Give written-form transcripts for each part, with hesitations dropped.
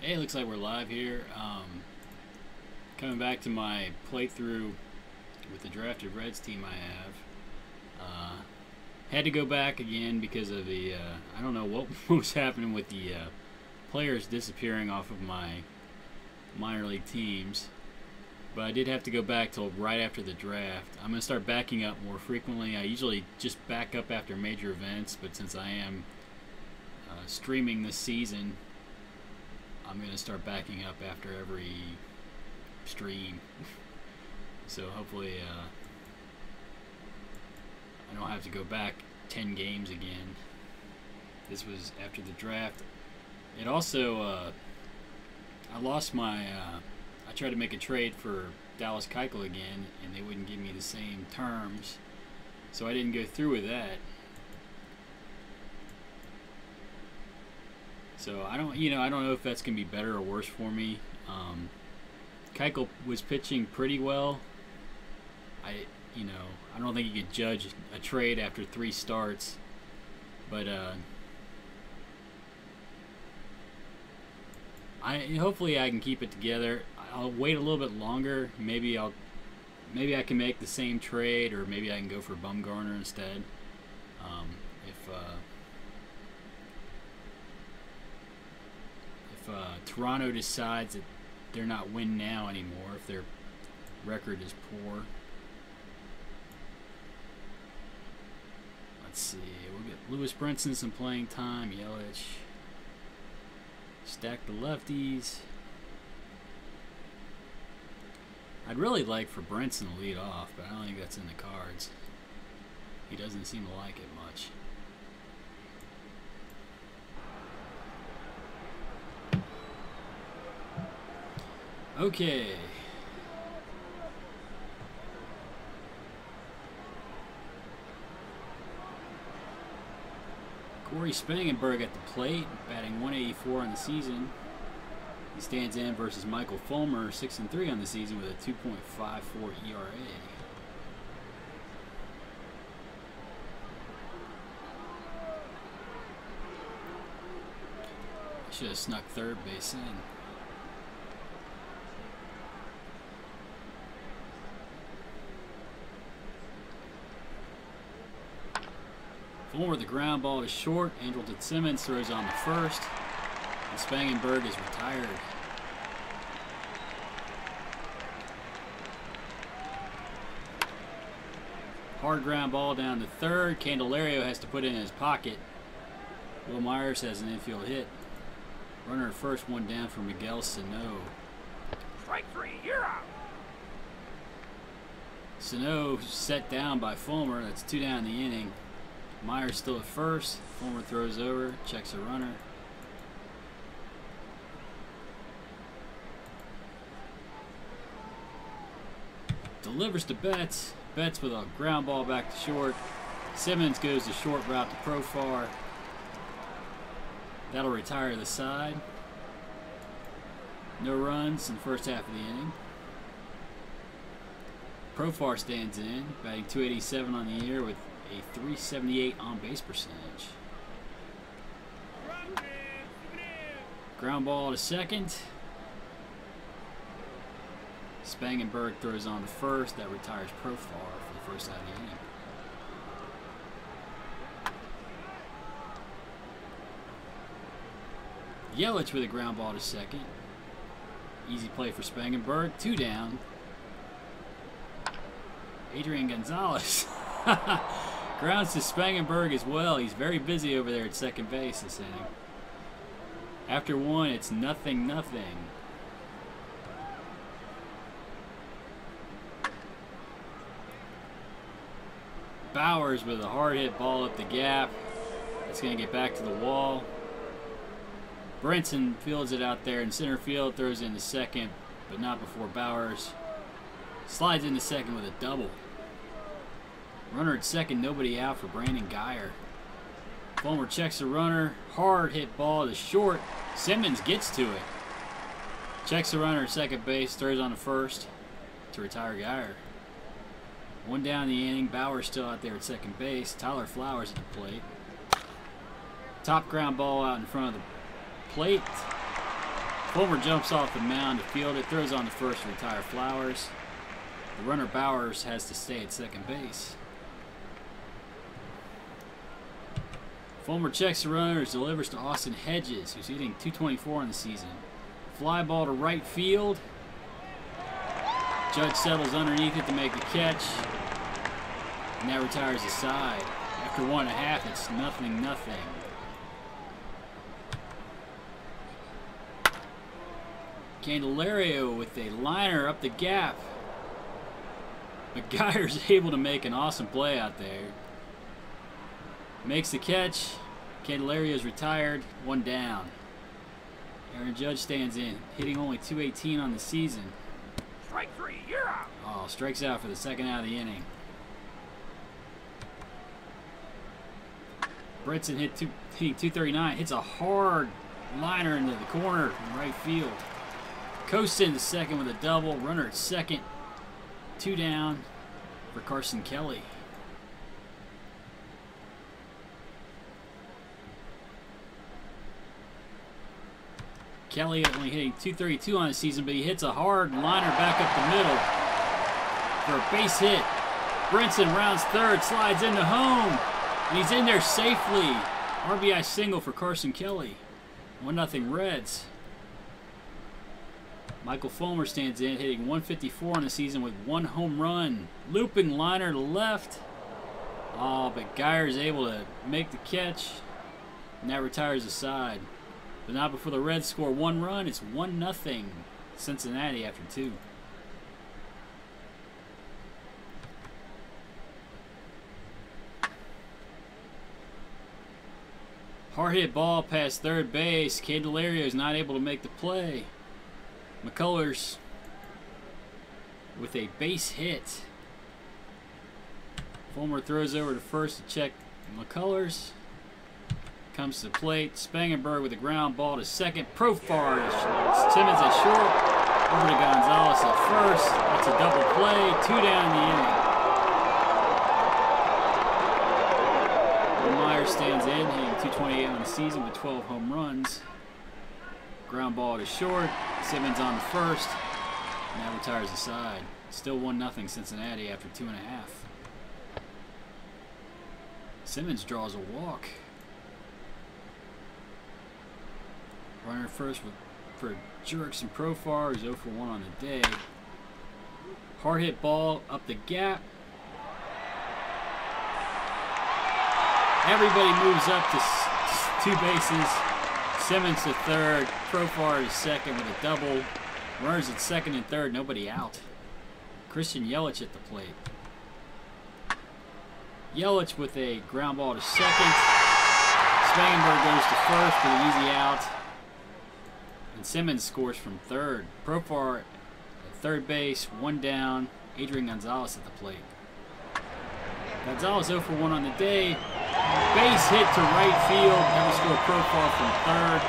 Hey, looks like we're live here. Coming back to my playthrough with the drafted Reds team I have. Had to go back again because of the, I don't know what was happening with the players disappearing off of my minor league teams. But I did have to go back till right after the draft. I'm going to start backing up more frequently. I usually just back up after major events, but since I am streaming this season, I'm going to start backing up after every stream. So hopefully I don't have to go back 10 games again. This was after the draft. It also, I lost my, I tried to make a trade for Dallas Keuchel again, and they wouldn't give me the same terms. So I didn't go through with that. So I don't know if that's gonna be better or worse for me. Keuchel was pitching pretty well. I don't think you could judge a trade after 3 starts, but hopefully I can keep it together. I'll wait a little bit longer. Maybe I can make the same trade, or maybe I can go for Bumgarner instead. If Toronto decides that they're not win now anymore, if their record is poor. Let's see, we'll get Lewis Brinson some playing time, Yelich. Stack the lefties. I'd really like for Brinson to lead off, but I don't think that's in the cards. He doesn't seem to like it much. Okay. Corey Spangenberg at the plate, batting .184 on the season. He stands in versus Michael Fulmer, 6-3 on the season with a 2.54 ERA. I should have snuck third base in. Fulmer with the ground ball to short. Andrelton Simmons throws on the first. And Spangenberg is retired. Hard ground ball down to third. Candelario has to put it in his pocket. Will Myers has an infield hit. Runner at first, one down for Miguel Sano. Strike 3, you're out. Sano set down by Fulmer. That's 2 down in the inning. Myers still at first. Fulmer throws over, checks a runner. Delivers to Betts. Betts with a ground ball back to short. Simmons goes the short route to Profar. That'll retire the side. No runs in the first half of the inning. Profar stands in, batting .287 on the year with a .378 on-base percentage. Ground ball to second. Spangenberg throws on to first. That retires Profar for the first out of the inning. Yelich with a ground ball to second. Easy play for Spangenberg. 2 down. Adrian Gonzalez grounds to Spangenberg as well. He's very busy over there at second base this inning. After 1, it's 0-0. Bowers with a hard hit ball up the gap. It's going to get back to the wall. Brinson fields it out there in center field, throws into second, but not before Bowers slides into second with a double. Runner at second, nobody out for Brandon Guyer. Fulmer checks the runner, hard hit ball to short. Simmons gets to it. Checks the runner at second base, throws on to first to retire Guyer. 1 down in the inning. Bauer still out there at second base. Tyler Flowers at the plate. Top ground ball out in front of the plate. Fulmer jumps off the mound to field it, throws on the first to retire Flowers. The runner Bowers has to stay at second base. Fulmer checks the runners, delivers to Austin Hedges, who's hitting .224 in the season. Fly ball to right field. Judge settles underneath it to make the catch. And that retires the side. After 1.5, it's 0-0. Candelario with a liner up the gap. McGuire's able to make an awesome play out there. Makes the catch. Candelario's retired. 1 down. Aaron Judge stands in, hitting only .218 on the season. Strike 3, you're out. Oh, strikes out for the second out of the inning. Brinson hitting .239. Hits a hard liner into the corner in right field. Coasts into second with a double. Runner at second. 2 down for Carson Kelly. Kelly only hitting .232 on the season, but he hits a hard liner back up the middle for a base hit. Brinson rounds third, slides into home, and he's in there safely. RBI single for Carson Kelly. 1-0 Reds. Michael Fulmer stands in, hitting .154 on the season with 1 home run. Looping liner to left. Oh, but Geyer is able to make the catch, and that retires the side. But not before the Reds score 1 run. It's 1-0 Cincinnati after 2. Hard hit ball past third base. Candelario is not able to make the play. McCullers with a base hit. Fulmer throws over to first to check McCullers. Comes to the plate. Spangenberg with a ground ball to second. Profar to Simmons at short. Over to Gonzalez at first. That's a double play. 2 down in the inning. Myers stands in, hitting .228 on the season with 12 home runs. Ground ball to short. Simmons on the first. And that retires the side. Still 1-0 Cincinnati after 2.5. Simmons draws a walk. Runner first for Jurickson Profar, who's 0 for 1 on the day. Hard hit ball up the gap. Everybody moves up to 2 bases. Simmons to third, Profar to second with a double. Runners at second and third, nobody out. Christian Yelich at the plate. Yelich with a ground ball to second. Spangenberg goes to first for the easy out. And Simmons scores from third. Profar at third base, 1 down. Adrian Gonzalez at the plate. Gonzalez 0 for 1 on the day. Base hit to right field. That will score Profar from third.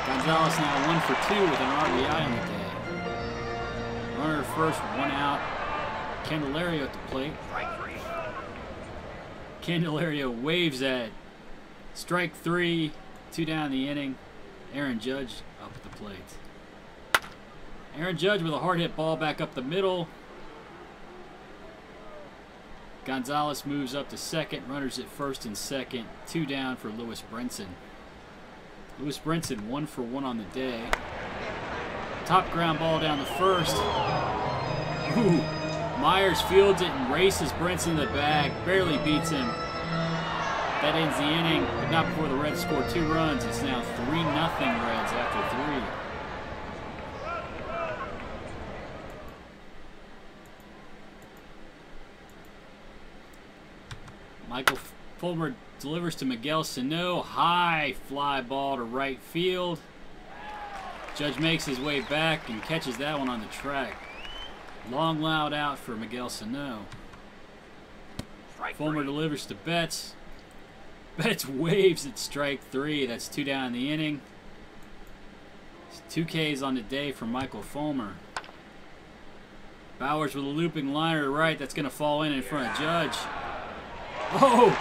Gonzalez now 1 for 2 with an RBI on the day. Runner first, 1 out. Candelario at the plate. Candelario waves at strike 3. 2 down in the inning. Aaron Judge up at the plate. Aaron Judge with a hard hit ball back up the middle. Gonzalez moves up to second. Runners at first and second. 2 down for Lewis Brinson. Lewis Brinson 1 for 1 on the day. Top ground ball down the first. Ooh. Myers fields it and races Brinson in the bag. Barely beats him. That ends the inning, but not before the Reds score 2 runs. It's now 3-0 Reds after 3. Michael Fulmer delivers to Miguel Sano. High fly ball to right field. Judge makes his way back and catches that one on the track. Long loud out for Miguel Sano. Fulmer delivers to Betts. Betts waves at strike 3. That's 2 down in the inning. It's 2 Ks on the day for Michael Fulmer. Bowers with a looping liner to right. That's going to fall in front of Judge. Oh!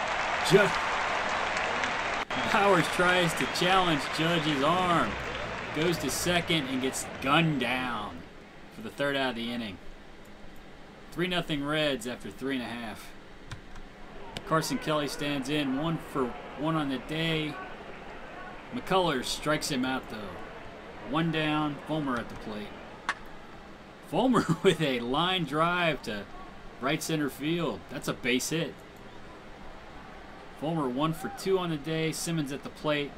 Powers tries to challenge Judge's arm. Goes to second and gets gunned down for the third out of the inning. 3-0 Reds after 3.5. Carson Kelly stands in 1-for-1 on the day. McCullers strikes him out though. 1 down, Fulmer at the plate. Fulmer with a line drive to right center field. That's a base hit. Fulmer 1-for-2 on the day. Simmons at the plate.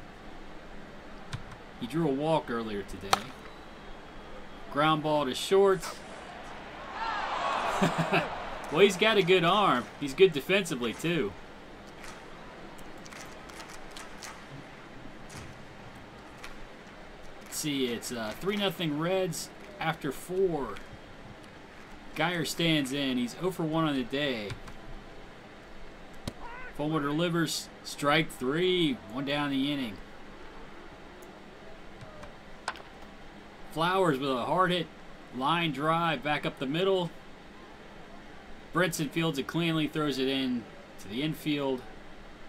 He drew a walk earlier today. Ground ball to short. Well, he's got a good arm. He's good defensively, too. Let's see, it's 3-0 Reds after 4. Geyer stands in. He's 0-for-1 on the day. Fulmer delivers. Strike 3. 1 down the inning. Flowers with a hard hit line drive back up the middle. Brinson fields it cleanly, throws it in to the infield.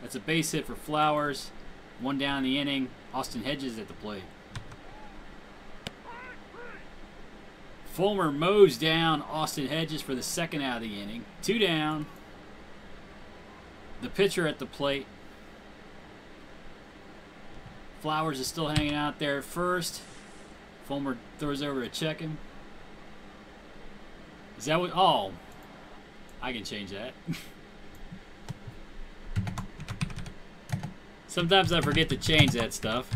That's a base hit for Flowers. 1 down the inning. Austin Hedges at the plate. Fulmer mows down Austin Hedges for the second out of the inning. 2 down. The pitcher at the plate. Flowers is still hanging out there at first. Fulmer throws over to check him. Is that what? Oh, I can change that. Sometimes I forget to change that stuff.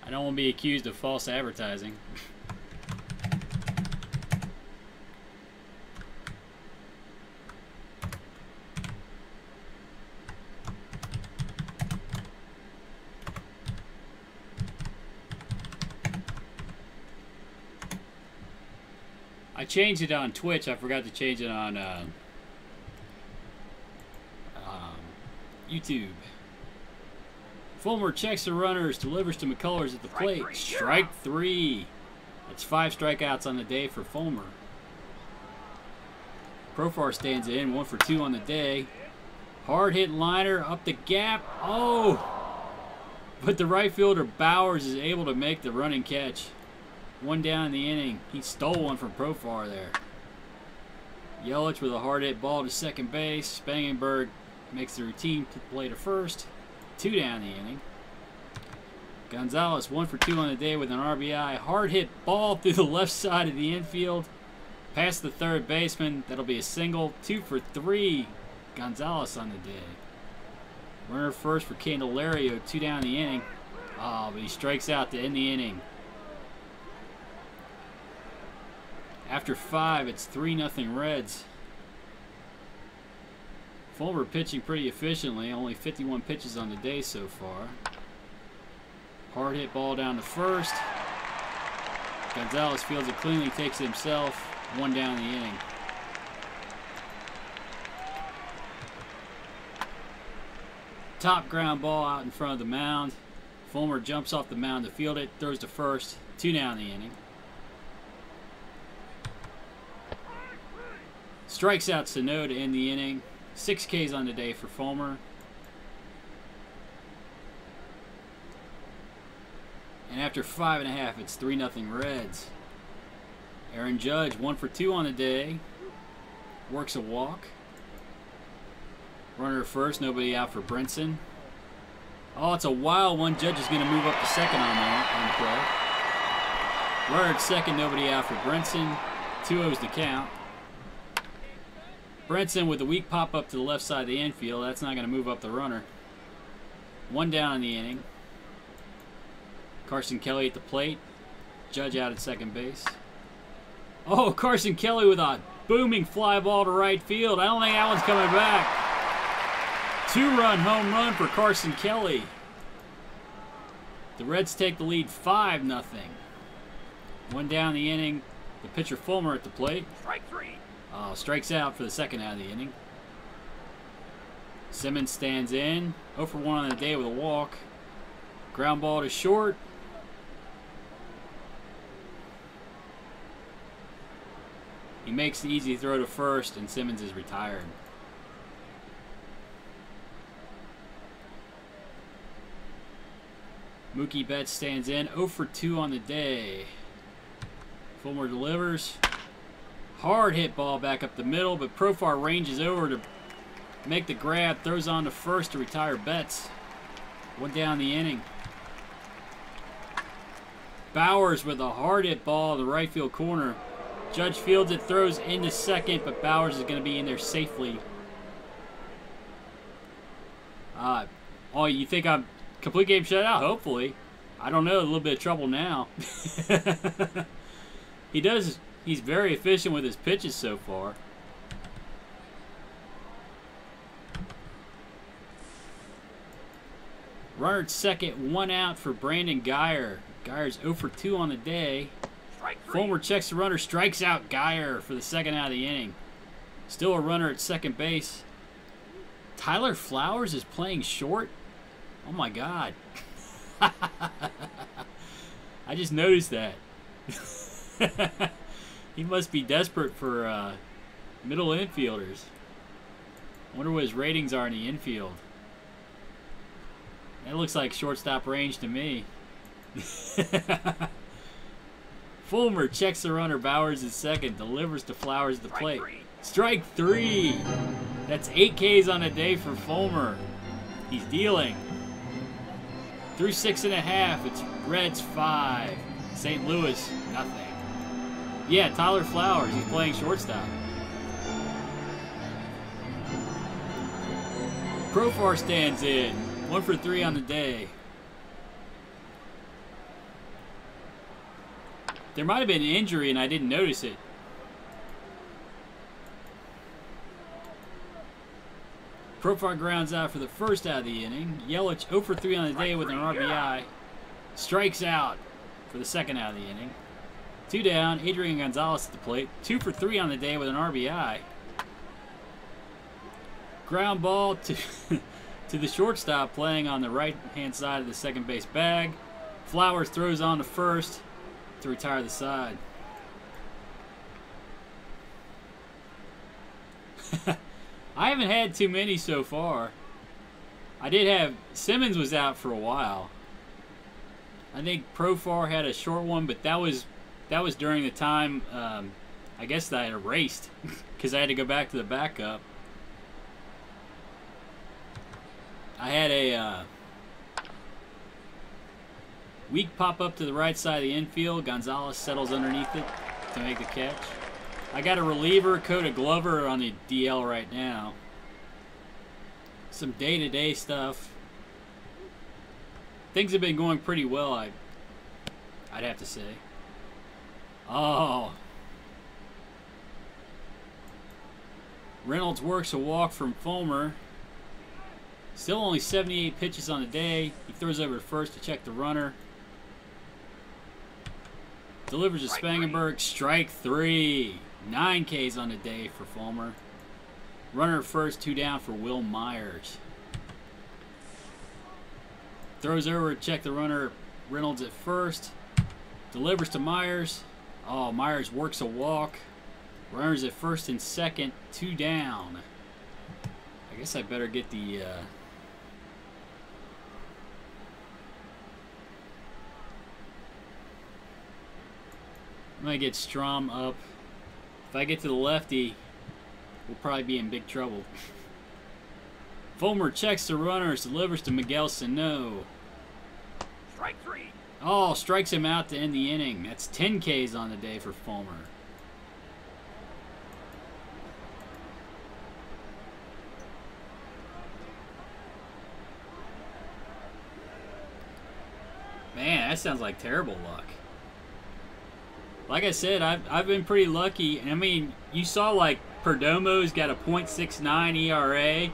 I don't want to be accused of false advertising. I changed it on Twitch. I forgot to change it on YouTube. Fulmer checks the runners, delivers to McCullers at the plate. Strike 3. That's 5 strikeouts on the day for Fulmer. Profar stands in 1-for-2 on the day. Hard hit liner up the gap. Oh! But the right fielder Bowers is able to make the running catch. 1 down in the inning. He stole one from Profar there. Yelich with a hard hit ball to second base. Spangenberg makes the routine play to first. 2 down the inning. Gonzalez 1-for-2 on the day with an RBI. Hard hit ball through the left side of the infield. Past the third baseman. That'll be a single. 2-for-3. Gonzalez on the day. Runner first for Candelario. 2 down the inning. Oh, but he strikes out to end the inning. After 5, it's 3-0 Reds. Fulmer pitching pretty efficiently. Only 51 pitches on the day so far. Hard hit ball down to first. Gonzalez fields it cleanly, takes it himself. 1 down the inning. Top ground ball out in front of the mound. Fulmer jumps off the mound to field it. Throws to first. 2 down the inning. Strikes out Sano to end the inning. 6 Ks on the day for Fulmer. And after 5.5, it's 3-0 Reds. Aaron Judge 1-for-2 on the day. Works a walk. Runner at first, nobody out for Brinson. Oh, it's a wild one. Judge is going to move up to second on the play. Runner at second, nobody out for Brinson. 2-0's the count. Brinson with a weak pop-up to the left side of the infield. That's not going to move up the runner. 1 down in the inning. Carson Kelly at the plate. Judge out at second base. Oh, Carson Kelly with a booming fly ball to right field. I don't think that one's coming back. 2-run home run for Carson Kelly. The Reds take the lead 5-0. 1 down the inning. The pitcher Fulmer at the plate. Strike 3. Strikes out for the second out of the inning. Simmons stands in. 0-for-1 on the day with a walk. Ground ball to short. He makes the easy throw to first, and Simmons is retired. Mookie Betts stands in. 0 for 2 on the day. Fulmer delivers. Hard hit ball back up the middle, but Profar ranges over to make the grab. Throws on to first to retire Betts. 1 down the inning. Bowers with a hard hit ball in the right field corner. Judge fields it, throws into second, but Bowers is going to be in there safely. Oh, you think I'm complete game shutout? Hopefully. I don't know, a little bit of trouble now. He's very efficient with his pitches so far. Runner at second, 1 out for Brandon Guyer. Guyer's 0 for 2 on the day. Fulmer checks the runner, strikes out Guyer for the 2nd out of the inning. Still a runner at second base. Tyler Flowers is playing short? Oh my God. I just noticed that. He must be desperate for middle infielders. I wonder what his ratings are in the infield. That looks like shortstop range to me. Fulmer checks the runner. Bowers is second. Delivers to Flowers at the plate. Strike 3. That's 8 Ks on a day for Fulmer. He's dealing. Through 6.5. It's Reds 5. St. Louis nothing. Yeah, Tyler Flowers. He's playing shortstop. Profar stands in. 1 for 3 on the day. There might have been an injury and I didn't notice it. Profar grounds out for the 1st out of the inning. Yelich 0 for 3 on the day with an RBI. Strikes out for the 2nd out of the inning. 2 down. Adrian Gonzalez at the plate. 2 for 3 on the day with an RBI. Ground ball to to the shortstop playing on the right-hand side of the second base bag. Flowers throws on to first to retire the side. I haven't had too many so far. I did have Simmons was out for a while. I think Profar had a short one, but that was during the time I guess that I erased because I had to go back to the backup. I had a weak pop up to the right side of the infield. Gonzalez settles underneath it to make the catch. I got a reliever, Coda Glover on the DL right now. Some day-to-day stuff. Things have been going pretty well, I'd have to say. Oh. Reynolds works a walk from Fulmer. Still only 78 pitches on the day. He throws over to first to check the runner. Delivers to Spangenberg. Strike 3. 9 Ks on the day for Fulmer. Runner at first, 2 down for Will Myers. Throws over to check the runner. Reynolds at first. Delivers to Myers. Oh, Myers works a walk. Runners at first and second, 2 down. I guess I better get the... I'm going to get Strom up. If I get to the lefty, we'll probably be in big trouble. Fulmer checks the runners, delivers to Miguel Sano. Strike 3. Oh, strikes him out to end the inning. That's 10 Ks on the day for Fulmer. Man, that sounds like terrible luck. Like I said, I've been pretty lucky. I mean, you saw like Perdomo's got a .69 ERA.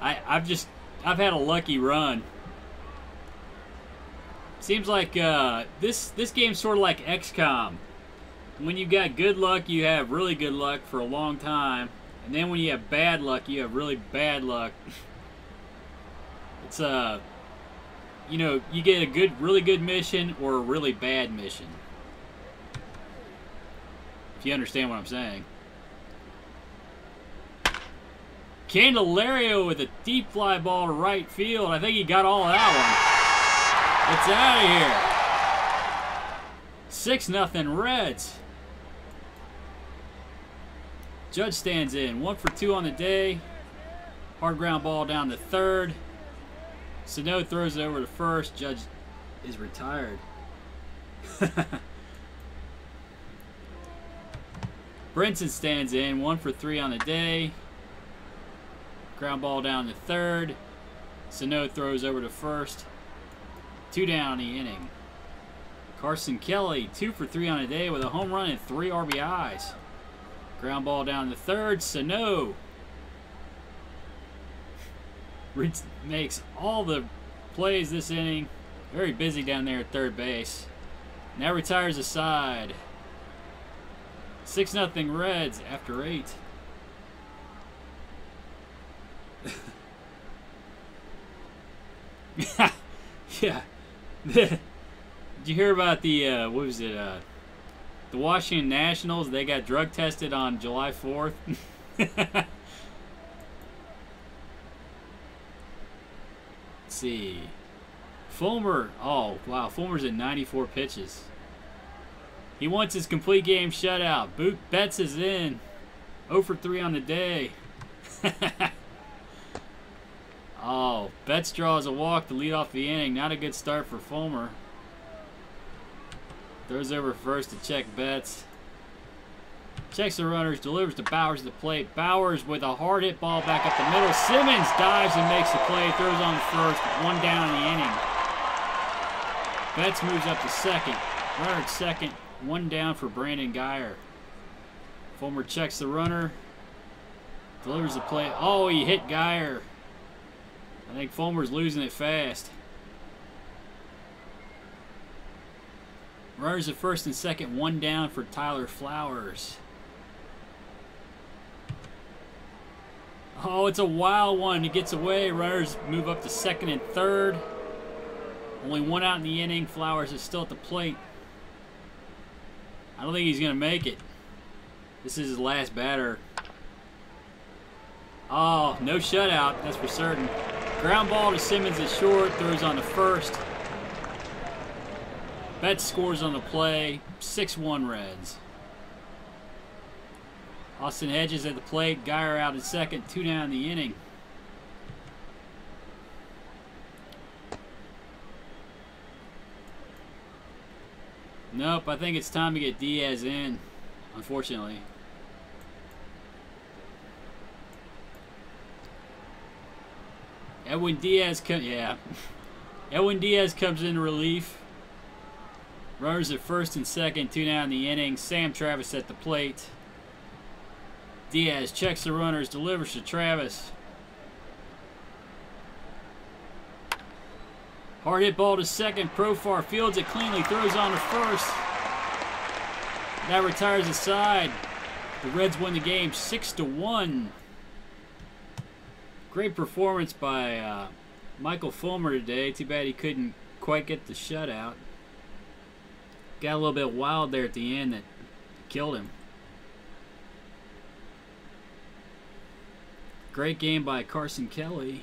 I've had a lucky run. Seems like this game's sort of like XCOM. When you got good luck, you have really good luck for a long time, and then when you have bad luck, you have really bad luck. It's you know, you get a really good mission or a really bad mission. If you understand what I'm saying. Candelario with a deep fly ball to right field. I think he got all of that one. It's out of here. 6-0 Reds. Judge stands in. 1 for 2 on the day. Hard ground ball down to third. Sano throws it over to first. Judge is retired. Brinson stands in. 1 for 3 on the day. Ground ball down to third. Sano throws over to first. 2 down in the inning. Carson Kelly, 2 for 3 on the day with a home run and 3 RBIs. Ground ball down to third. Sano makes all the plays this inning. Very busy down there at third base. Now retires a side. 6-0 Reds after 8. Yeah. Did you hear about the what was it? The Washington Nationals? They got drug tested on July 4th. Let's see. Fulmer. Oh wow, Fulmer's at 94 pitches. He wants his complete game shutout. Betts is in. 0 for 3 on the day. Oh, Betts draws a walk to lead off the inning. Not a good start for Fulmer. Throws over first to check Betts. Checks the runners, delivers to Bowers at the plate. Bowers with a hard hit ball back up the middle. Simmons dives and makes the play. Throws on the first. 1 down in the inning. Betts moves up to second. Runner at second. 1 down for Brandon Geyer. Fulmer checks the runner. Delivers the play. Oh, he hit Geyer. I think Fulmer's losing it fast. Runners at first and second. 1 down for Tyler Flowers. Oh, it's a wild one. He gets away. Runners move up to second and third. Only 1 out in the inning. Flowers is still at the plate. I don't think he's going to make it. This is his last batter. Oh, no shutout. That's for certain. Ground ball to Simmons at short. Throws on to first. Betts scores on the play. 6-1 Reds. Austin Hedges at the plate. Geyer out at second. 2 down in the inning. Nope, I think it's time to get Diaz in, unfortunately. Edwin Diaz comes in relief. Runners at first and second, 2 down in the inning. Sam Travis at the plate. Diaz checks the runners, delivers to Travis. Hard hit ball to second. Profar fields it cleanly, throws on to first. That retires the side. The Reds win the game 6-1. Great performance by Michael Fulmer today. Too bad he couldn't quite get the shutout. Got a little bit wild there at the end that killed him. Great game by Carson Kelly.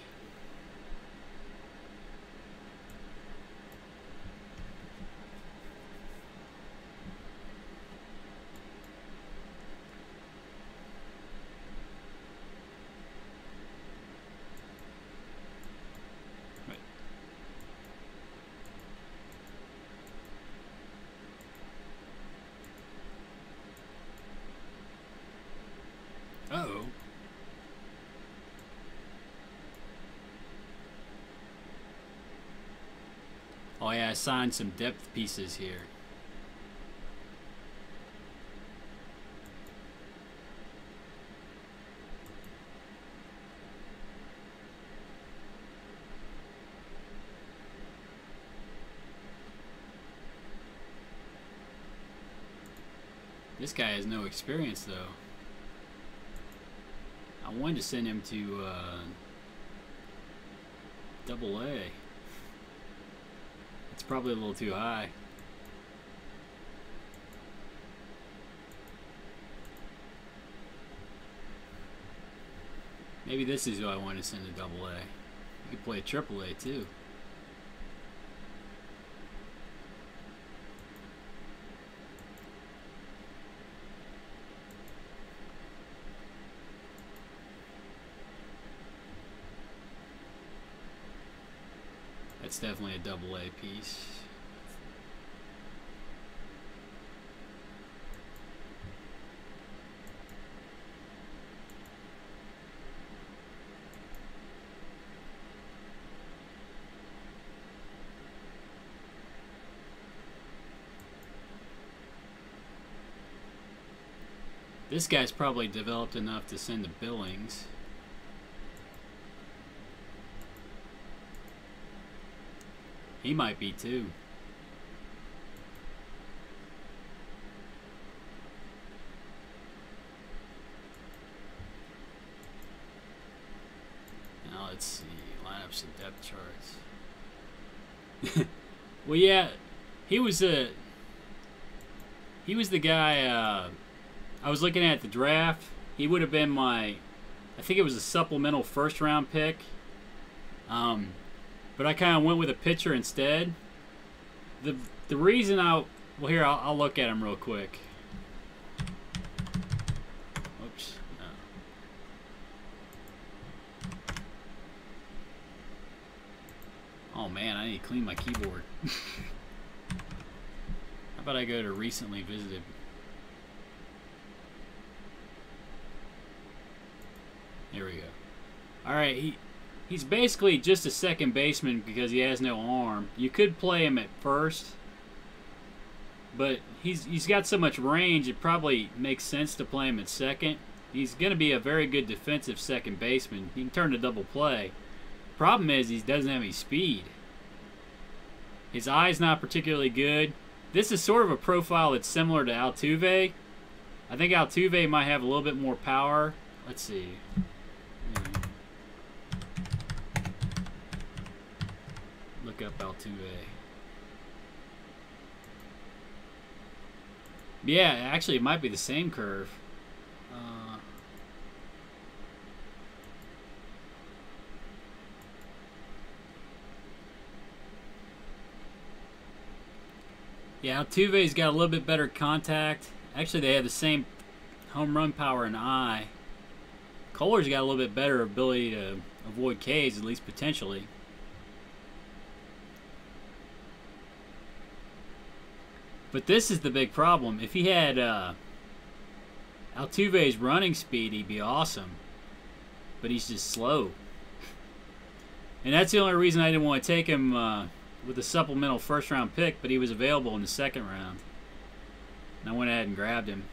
Uh-oh. Oh yeah, I signed some depth pieces here. This guy has no experience though. I wanted to send him to Double-A. It's probably a little too high. Maybe this is who I want to send to Double A. You could play a Triple A too. That's definitely a Double A piece. This guy's probably developed enough to send to Billings. He might be too. Now let's see, lineups and depth charts. Well, yeah, he was the guy. I was looking at the draft. He would have been my, I think it was a supplemental first-round pick. But I kind of went with a pitcher instead. The reason well, here, I'll look at him real quick. Oops. No. Oh man, I need to clean my keyboard. How about I go to recently visited? Here we go. Alright, he's basically just a second baseman because he has no arm. You could play him at first, but he's got so much range it probably makes sense to play him at second. He's going to be a very good defensive second baseman. He can turn to double play. Problem is he doesn't have any speed. His eye's not particularly good. This is sort of a profile that's similar to Altuve. I think Altuve might have a little bit more power. Let's see. Look up Altuve. Yeah, actually it might be the same curve. Yeah, Altuve's got a little bit better contact. Actually, they have the same home run power and eye. Kohler's got a little bit better ability to avoid Ks, at least potentially. But this is the big problem. If he had Altuve's running speed, he'd be awesome. But he's just slow. And that's the only reason I didn't want to take him with a supplemental first-round pick, but he was available in the second round. And I went ahead and grabbed him.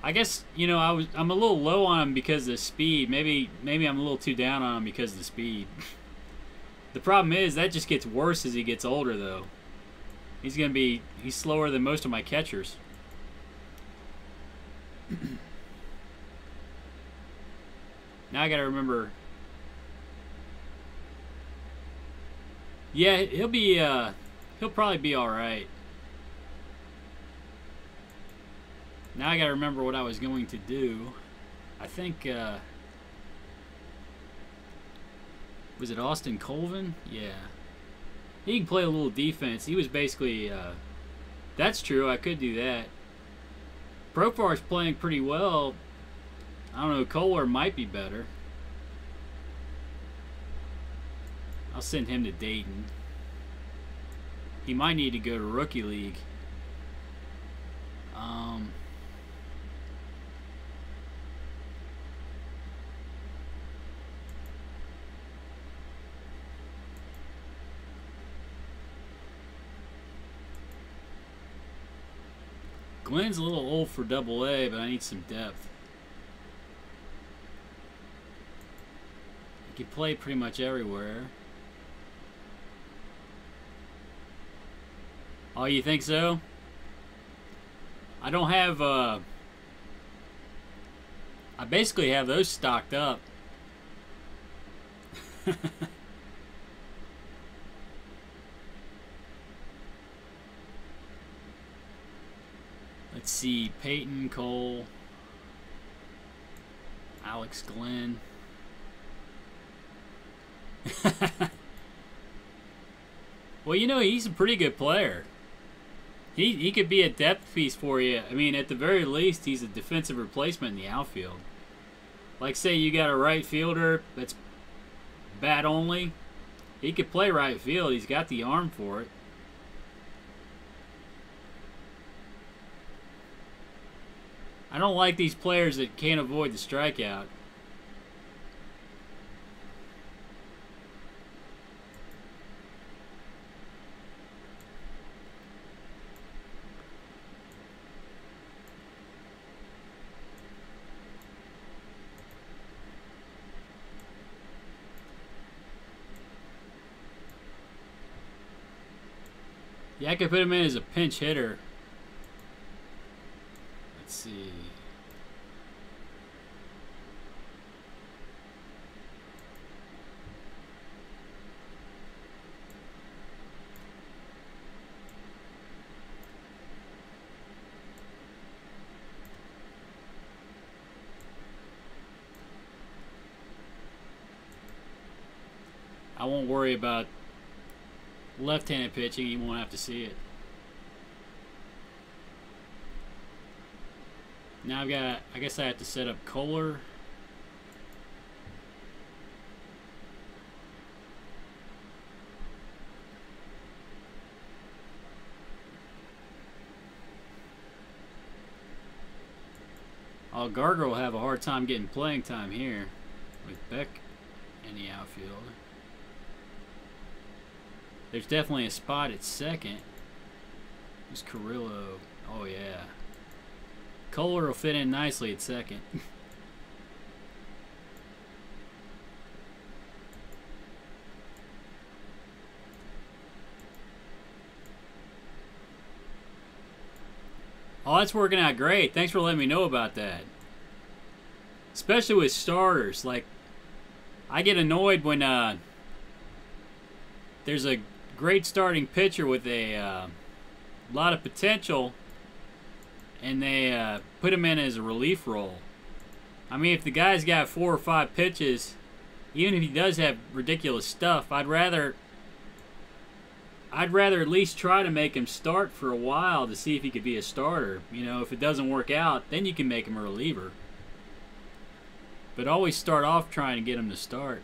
I guess, you know, I'm a little low on him because of the speed. Maybe I'm a little too down on him because of the speed. The problem is that just gets worse as he gets older, though. He's slower than most of my catchers. Now I gotta remember. Yeah, he'll probably be all right. Now I gotta remember what I was going to do. I think, was it Austin Colvin? Yeah. He can play a little defense. He was basically, that's true, I could do that. Profar's playing pretty well. I don't know, Kohler might be better. I'll send him to Dayton. He might need to go to Rookie League. Glenn's a little old for Double A, but I need some depth. He can play pretty much everywhere. Oh, you think so? I don't have, I basically have those stocked up. Let's see, Peyton, Cole. Alex Glenn. Well, you know, he's a pretty good player. He could be a depth piece for you. I mean, at the very least, he's a defensive replacement in the outfield. Like, say you got a right fielder that's bat only. He could play right field. He's got the arm for it. I don't like these players that can't avoid the strikeout. Yeah, I could put him in as a pinch hitter. Let's see. I won't worry about left-handed pitching. You won't have to see it. Now I've got, I guess I have to set up Kohler. Oh, Garger will have a hard time getting playing time here with Beck in the outfield. There's definitely a spot at second. Who's Carrillo? Oh, yeah. Kohler will fit in nicely at second. Oh, that's working out great. Thanks for letting me know about that. Especially with starters. Like, I get annoyed when there's a great starting pitcher with a lot of potential and they put him in as a relief role. I mean, if the guy's got 4 or 5 pitches, even if he does have ridiculous stuff, I'd rather at least try to make him start for a while to see if he could be a starter. You know, if it doesn't work out, then you can make him a reliever. But always start off trying to get him to start.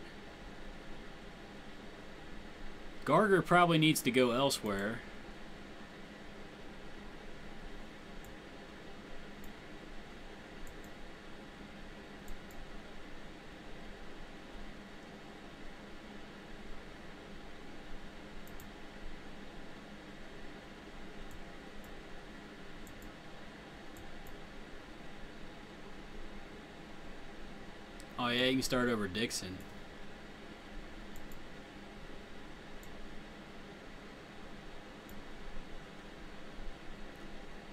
Garger probably needs to go elsewhere. Oh yeah, you can start over Dixon.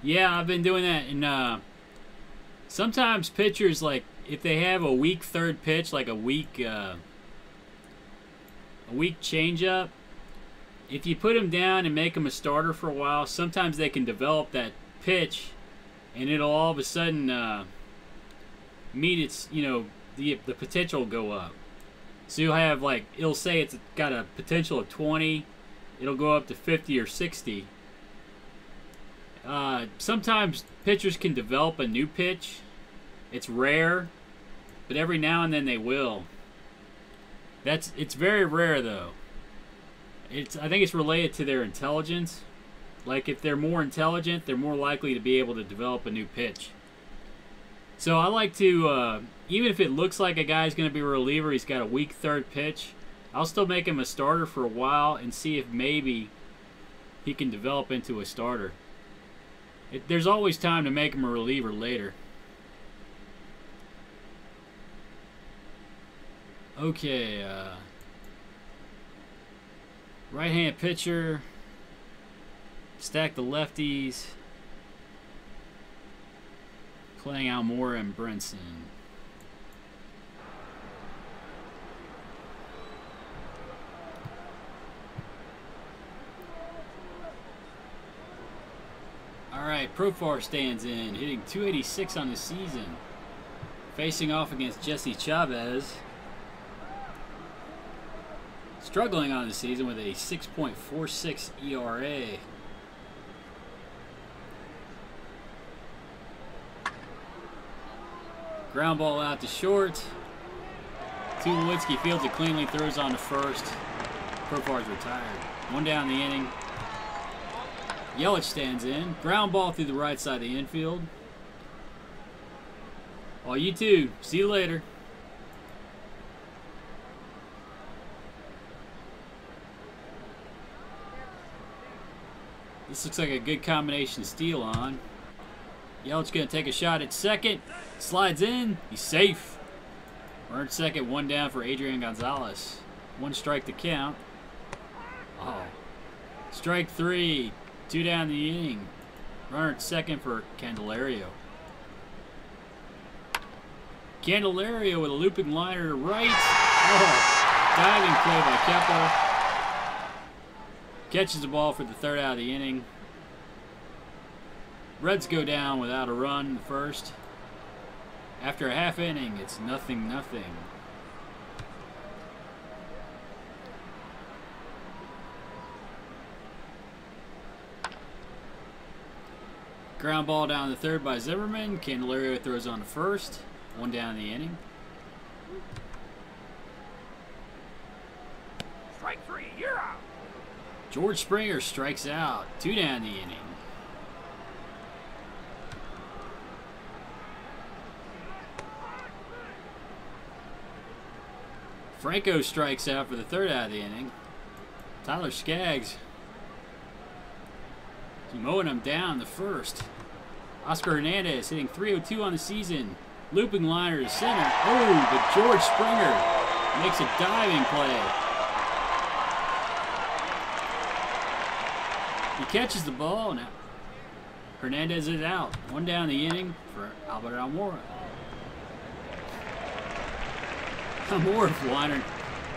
Yeah, I've been doing that, and sometimes pitchers, like, if they have a weak third pitch, like a weak changeup, if you put them down and make them a starter for a while, sometimes they can develop that pitch, and it'll all of a sudden meet its, you know, the potential go up. So you'll have, like, it'll say it's got a potential of 20, it'll go up to 50 or 60. Sometimes pitchers can develop a new pitch. It's rare, but every now and then they will. It's very rare though. I think it's related to their intelligence. Like, if they're more intelligent, they're more likely to be able to develop a new pitch. So I like to, even if it looks like a guy's going to be a reliever, he's got a weak third pitch, I'll still make him a starter for a while and see if maybe he can develop into a starter. There's always time to make him a reliever later. Okay, right-hand pitcher. Stack the lefties. Playing Almora and Brinson. Alright, Profar stands in, hitting .286 on the season. Facing off against Jesse Chavez. Struggling on the season with a 6.46 ERA. Ground ball out to short. Tulowitzki fields it cleanly, throws on to first. Profar's retired. One down the inning. Yelich stands in. Ground ball through the right side of the infield. Oh, you too. See you later. This looks like a good combination steal on. Yelich going to take a shot at second. Slides in. He's safe. Runner at second. One down for Adrian Gonzalez. One strike to count. Oh. Strike three. Two down the inning. Runner at second for Candelario. Candelario with a looping liner to right. Oh. Diving play by Kepler. Catches the ball for the third out of the inning. Reds go down without a run in the first. After a half inning, it's 0-0. Ground ball down the third by Zimmerman. Candelario throws on to first. One down in the inning. Strike three, you're out. George Springer strikes out. Two down the inning. Franco strikes out for the third out of the inning. Tyler Skaggs is mowing him down the first. Oscar Hernandez hitting .302 on the season. Looping liner to center. Oh, but George Springer makes a diving play. He catches the ball. Now Hernandez is out. One down the inning for Albert Almora. Almora liner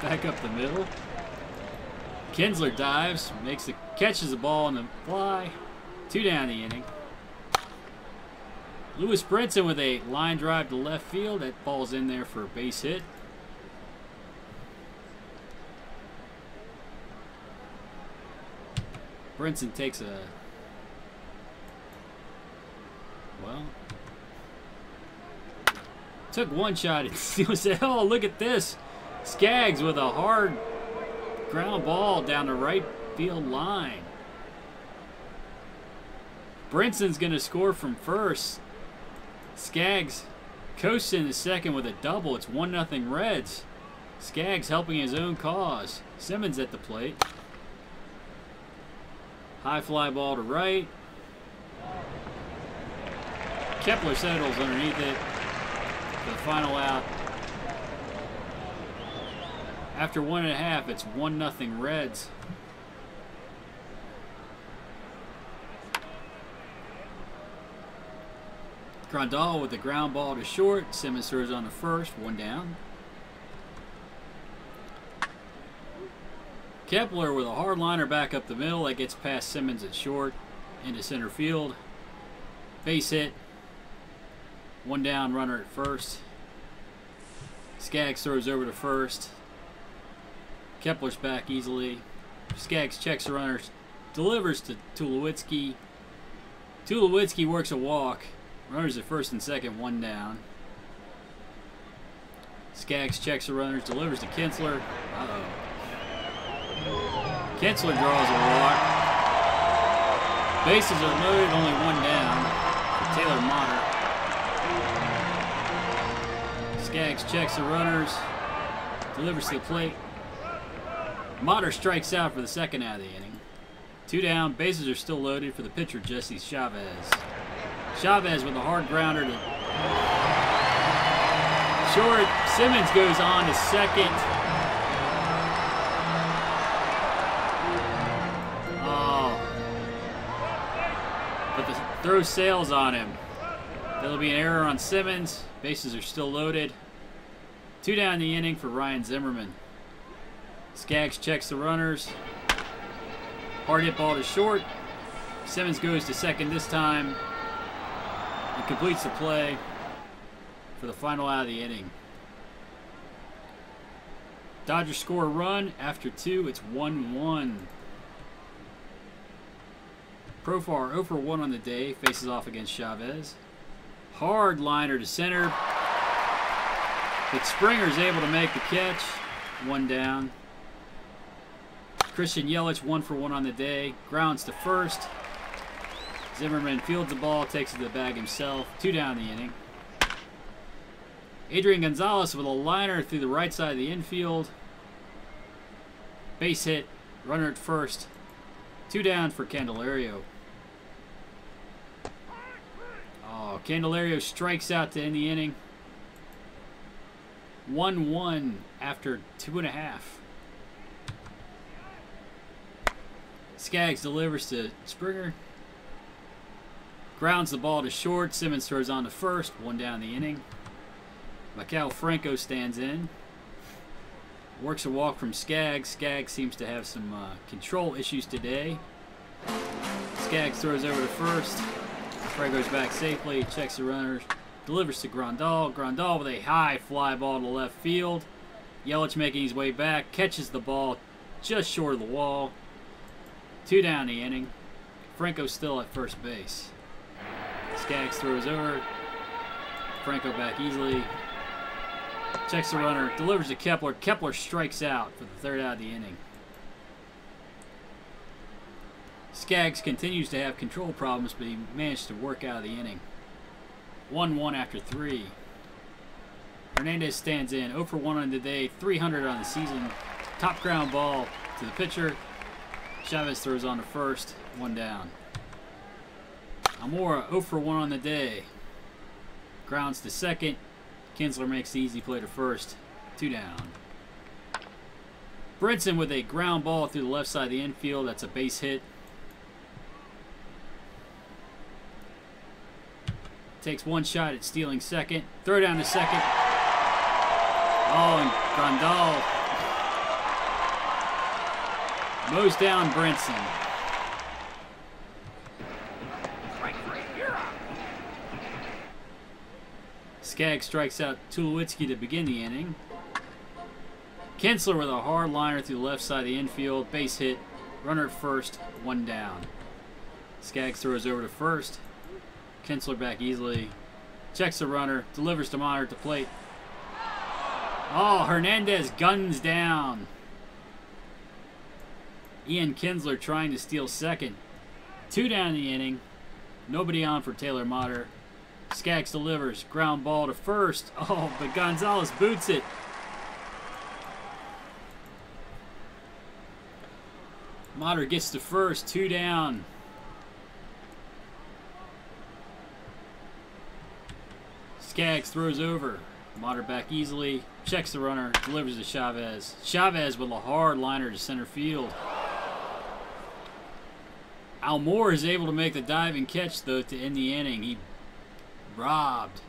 back up the middle. Kinsler dives, catches the ball on the fly. Two down the inning. Lewis Brinson with a line drive to left field. That falls in there for a base hit. Brinson takes a... Well... Took one shot and said, oh, look at this. Skaggs with a hard ground ball down the right field line. Brinson's going to score from first. Skaggs coasts in the second with a double. It's 1-0 Reds. Skaggs helping his own cause. Simmons at the plate. High fly ball to right. Kepler settles underneath it. For the final out. After 1.5, it's 1-0 Reds. Grandal with the ground ball to short. Simmons throws on the first. One down. Kepler with a hard liner back up the middle. That gets past Simmons at short. Into center field. Base hit. One down, runner at first. Skaggs throws over to first. Kepler's back easily. Skaggs checks the runner. Delivers to Tulowitzki. Tulowitzki works a walk. Runners at first and second, one down. Skaggs checks the runners, delivers to Kinsler. Uh-oh. Kinsler draws a walk. Bases are loaded, only one down for Taylor Motter. Skaggs checks the runners, delivers to the plate. Motter strikes out for the second out of the inning. Two down, bases are still loaded for the pitcher, Jesse Chavez. Chavez with a hard grounder to short. Simmons goes on to second. Oh. But the throw sails on him. There'll be an error on Simmons. Bases are still loaded. Two down the inning for Ryan Zimmerman. Skaggs checks the runners. Hard hit ball to short. Simmons goes to second this time. He completes the play. for the final out of the inning. Dodgers score a run. After 2, it's 1-1. Profar 0 for 1 on the day. Faces off against Chavez. Hard liner to center. But Springer's able to make the catch. 1 down. Christian Yelich 1 for 1 on the day. Grounds to first. Zimmerman fields the ball, takes it to the bag himself. 2 down in the inning. Adrian Gonzalez with a liner through the right side of the infield. Base hit. Runner at first. 2 down for Candelario. Oh, Candelario strikes out to end the inning. 1-1 after 2.5. Skaggs delivers to Springer. Grounds the ball to short. Simmons throws on to first. 1 down the inning. Maikel Franco stands in. Works a walk from Skaggs. Skaggs seems to have some control issues today. Skaggs throws over to first. Franco's back safely. Checks the runners. Delivers to Grandal. Grandal with a high fly ball to left field. Yelich making his way back. Catches the ball just short of the wall. 2 down the inning. Franco still at first base. Skaggs throws over. Franco back easily. Checks the runner. Delivers to Kepler. Kepler strikes out for the 3rd out of the inning. Skaggs continues to have control problems, but he managed to work out of the inning. 1-1 after 3. Hernandez stands in. 0 for 1 on the day. 300 on the season. Top ground ball to the pitcher. Chavez throws on to first. 1 down. Almora 0 for 1 on the day. Grounds to second. Kinsler makes the easy play to first. 2 down. Brinson with a ground ball through the left side of the infield. That's a base hit. Takes 1 shot at stealing second. Throw down to second. Oh, and Grandal mows down Brinson. Skaggs strikes out Tulowitzki to begin the inning. Kinsler with a hard liner through the left side of the infield. Base hit. Runner at first. 1 down. Skaggs throws over to first. Kinsler back easily. Checks the runner. Delivers to Monner at the plate. Oh, Hernandez guns down. Ian Kinsler trying to steal second. 2 down in the inning. Nobody on for Taylor Motter. Skaggs delivers. Ground ball to first. Oh, but Gonzalez boots it. Motter gets to first. 2 down. Skaggs throws over. Motter back easily. Checks the runner. Delivers to Chavez. Chavez with a hard liner to center field. Almora is able to make the diving catch, though, to end the inning. He robbed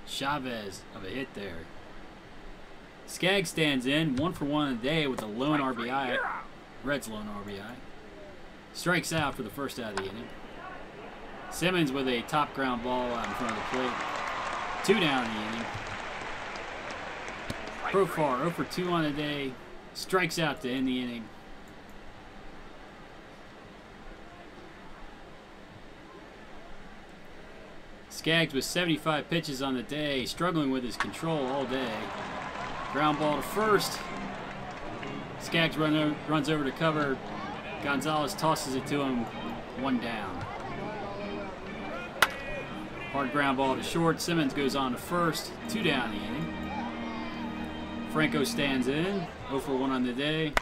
Chavez of a hit there. Skaggs stands in. 1 for 1 on the day with a lone RBI. Red's lone RBI. Strikes out for the 1st out of the inning. Simmons with a top ground ball out in front of the plate. 2 down in the inning. Profar 0 for 2 on the day. Strikes out to end the inning. Skaggs with 75 pitches on the day, struggling with his control all day. Ground ball to first. Skaggs runs over to cover. Gonzalez tosses it to him. 1 down. Hard ground ball to short. Simmons goes on to first. 2 down the inning. Franco stands in. 0 for 1 on the day.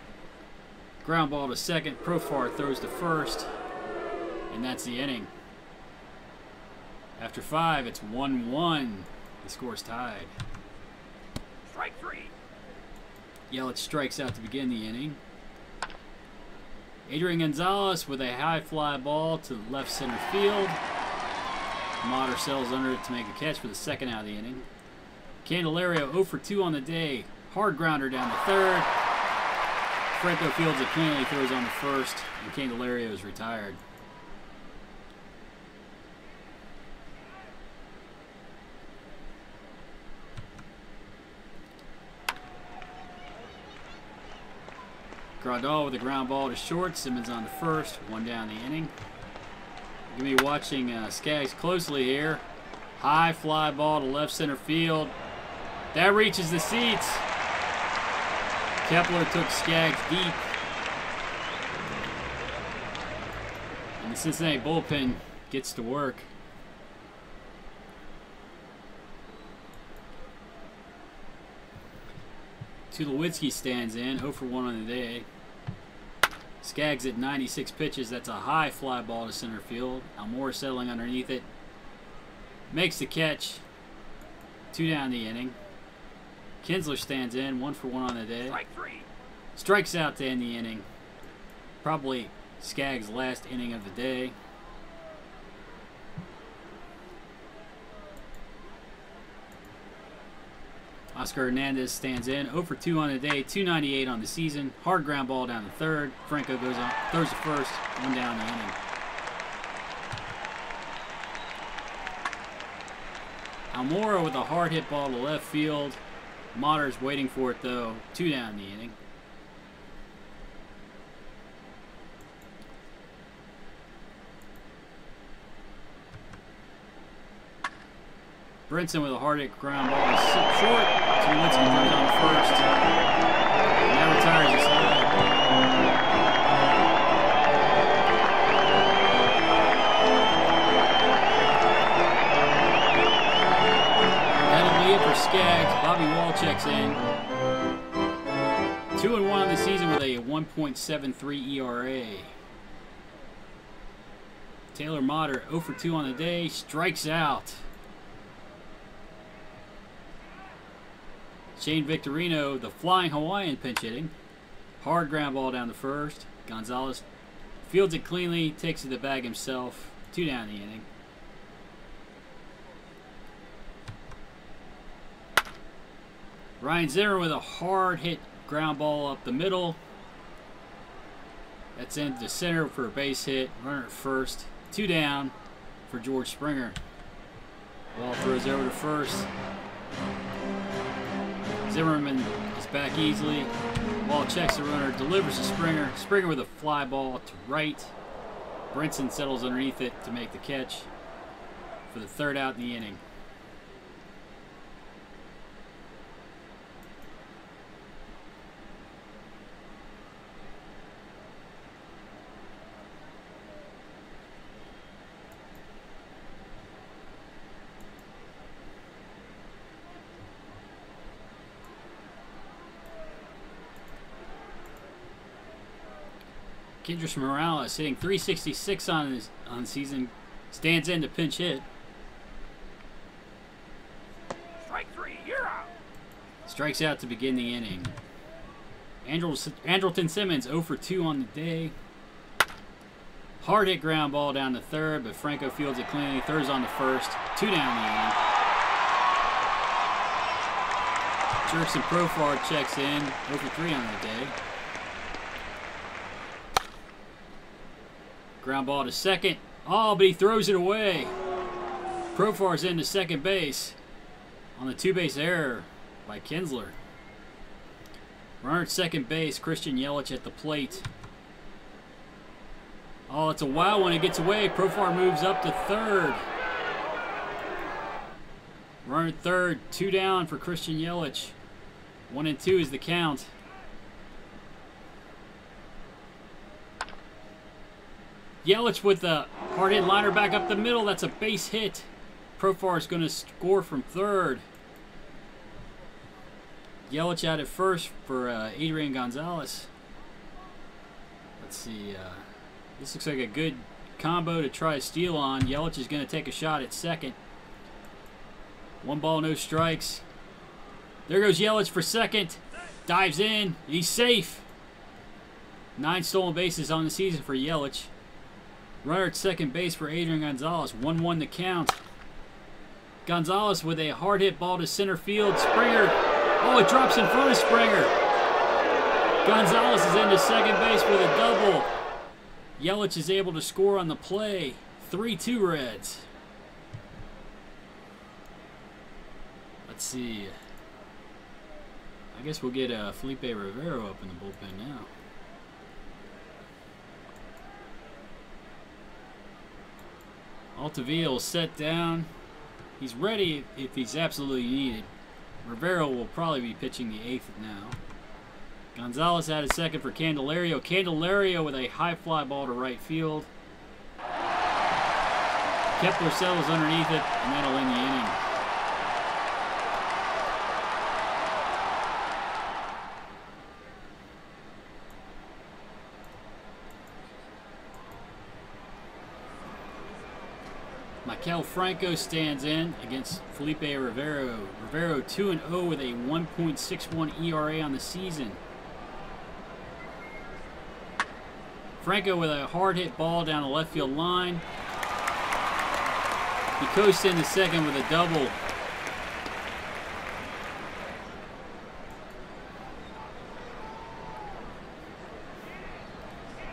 Ground ball to second. Profar throws to first. And that's the inning. After 5, it's 1-1. The score's tied. Strike 3. Yelich strikes out to begin the inning. Adrian Gonzalez with a high fly ball to left center field. Motter sails under it to make a catch for the 2nd out of the inning. Candelario 0 for 2 on the day. Hard grounder down to 3rd. Franco fields it cleanly, throws on to first, and Candelario is retired. Grandal with a ground ball to short. Simmons on the first. 1 down the inning. You're going to be watching Skaggs closely here. High fly ball to left center field. That reaches the seats. Kepler took Skaggs deep. And the Cincinnati bullpen gets to work. Tulowitzki stands in, 0 for 1 on the day. Skaggs at 96 pitches. That's a high fly ball to center field. Almora settling underneath it. Makes the catch. 2 down the inning. Kinsler stands in, 1 for 1 on the day. Strike 3. Strikes out to end the inning. Probably Skaggs' last inning of the day. Oscar Hernandez stands in, 0 for 2 on the day, 298 on the season. Hard ground ball down to third. Franco goes on, throws the first, 1 down the inning. Almora with a hard hit ball to left field. Matter's waiting for it though, 2 down the inning. Brinson with a hard hit ground ball to short. Tulowitzki throws on first. And that retires his side. That'll be it for Skaggs. Bobby Wall checks in. 2-1 on the season with a 1.73 ERA. Taylor Motter 0 for 2 on the day. Strikes out. Shane Victorino, the Flying Hawaiian, pinch hitting. Hard ground ball down the first. Gonzalez fields it cleanly, takes it to the bag himself. 2 down the inning. Ryan Zimmer with a hard hit ground ball up the middle. That's into center for a base hit. Runner at first. 2 down for George Springer. Ball throws over to first. Zimmerman is back easily. Ball checks the runner, delivers to Springer. Springer with a fly ball to right. Brinson settles underneath it to make the catch for the 3rd out in the inning. Kendrys Morales hitting .366 on the season, stands in to pinch hit. Strike 3. You're out. Strikes out to begin the inning. Andrelton Simmons 0 for 2 on the day. Hard hit ground ball down to third, but Franco fields it cleanly. Throws on the first. 2 down the inning. Jurickson Profar checks in, 0 for 3 on the day. Ground ball to second. Oh, but he throws it away. Profar's into second base on the 2-base error by Kinsler. Runner at second base, Christian Yelich at the plate. Oh, it's a wild one. It gets away. Profar moves up to third. Runner at third, 2 down for Christian Yelich. 1 and 2 is the count. Yelich with a hard hit liner back up the middle. That's a base hit. Profar is going to score from third. Yelich out at first for Adrian Gonzalez. Let's see. This looks like a good combo to try a steal on. Yelich is going to take a shot at second. 1 ball, no strikes. There goes Yelich for second. Dives in. He's safe. 9 stolen bases on the season for Yelich. Runner at second base for Adrian Gonzalez. 1-1 the count. Gonzalez with a hard hit ball to center field. Springer. Oh, it drops in front of Springer. Gonzalez is into second base with a double. Yelich is able to score on the play. 3-2 Reds. Let's see. I guess we'll get Felipe Rivero up in the bullpen now. Altavia will set down. He's ready if he's absolutely needed. Rivero will probably be pitching the 8th now. Gonzalez out at second for Candelario. Candelario with a high fly ball to right field. Kepler settles underneath it, and that'll end the inning. Maikel Franco stands in against Felipe Rivero. Rivero 2-0 with a 1.61 ERA on the season. Franco with a hard hit ball down the left field line. He coasts into second with a double.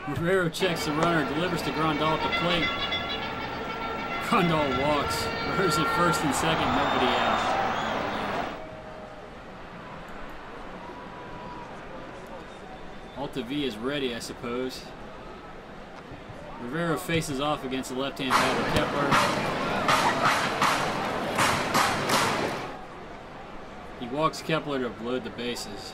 Rivero checks the runner, delivers to Grandal at the plate. Grandal walks, runners at first and second, nobody out. Altavia is ready, I suppose. Rivero faces off against the left-hand batter Kepler. He walks Kepler to load the bases.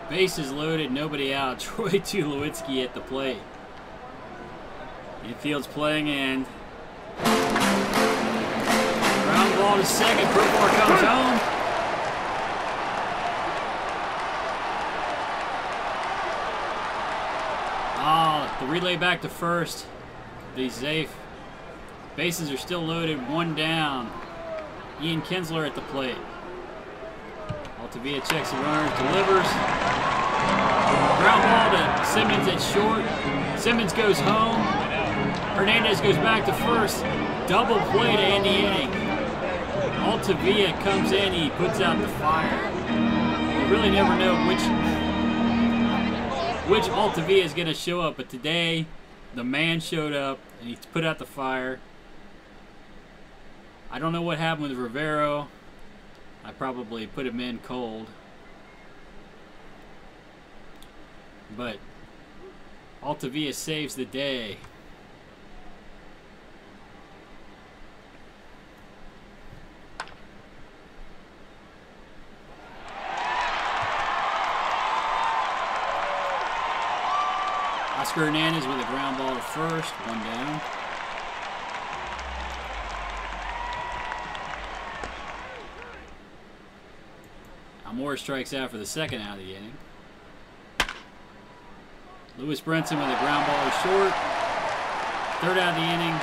Bases loaded, nobody out. Troy Tulowitzki at the plate. Infield's playing in. Ground ball to second. Profar comes home. The relay back to first. Be safe. Bases are still loaded. One down. Ian Kinsler at the plate. Altavia checks the runners, delivers. Ground ball to Simmons at short. Simmons goes home. Hernandez goes back to first. Double play to end the inning. Altavia comes in, he puts out the fire. You really never know which Altavia is going to show up, but today the man showed up and he put out the fire. I don't know what happened with Rivero. I probably put him in cold. But Altavia saves the day. Oscar Hernandez with a ground ball to first, one down. Almora strikes out for the second out of the inning. Lewis Brinson with a ground ball to short. Third out of the inning.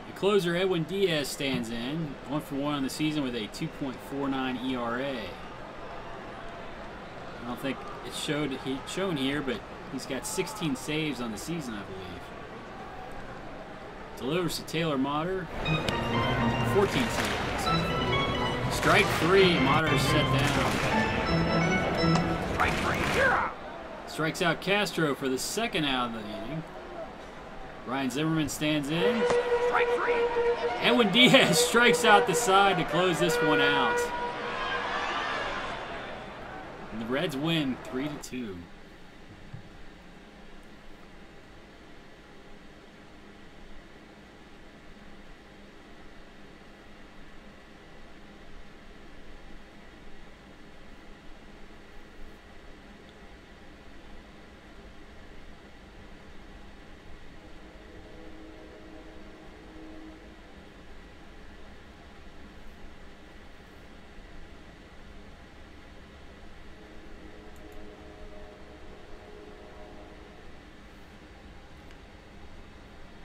The closer Edwin Diaz stands in, 1-for-1 on the season with a 2.49 ERA. I don't think it's shown here, but he's got 16 saves on the season, I believe. Delivers to Taylor Motter. 14 saves. Strike three. Motter is set down. Strike three, you're out. Strikes out Castro for the second out of the inning. Ryan Zimmerman stands in. Strike three. Edwin Diaz strikes out the side to close this one out. And the Reds win 3-2.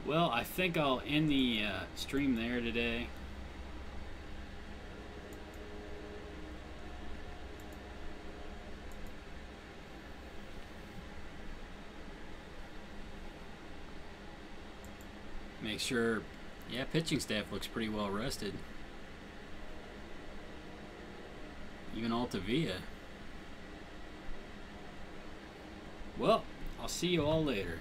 Well, I think I'll end the stream there today. Make sure Yeah, pitching staff looks pretty well rested. Even Altavia. Well, I'll see you all later.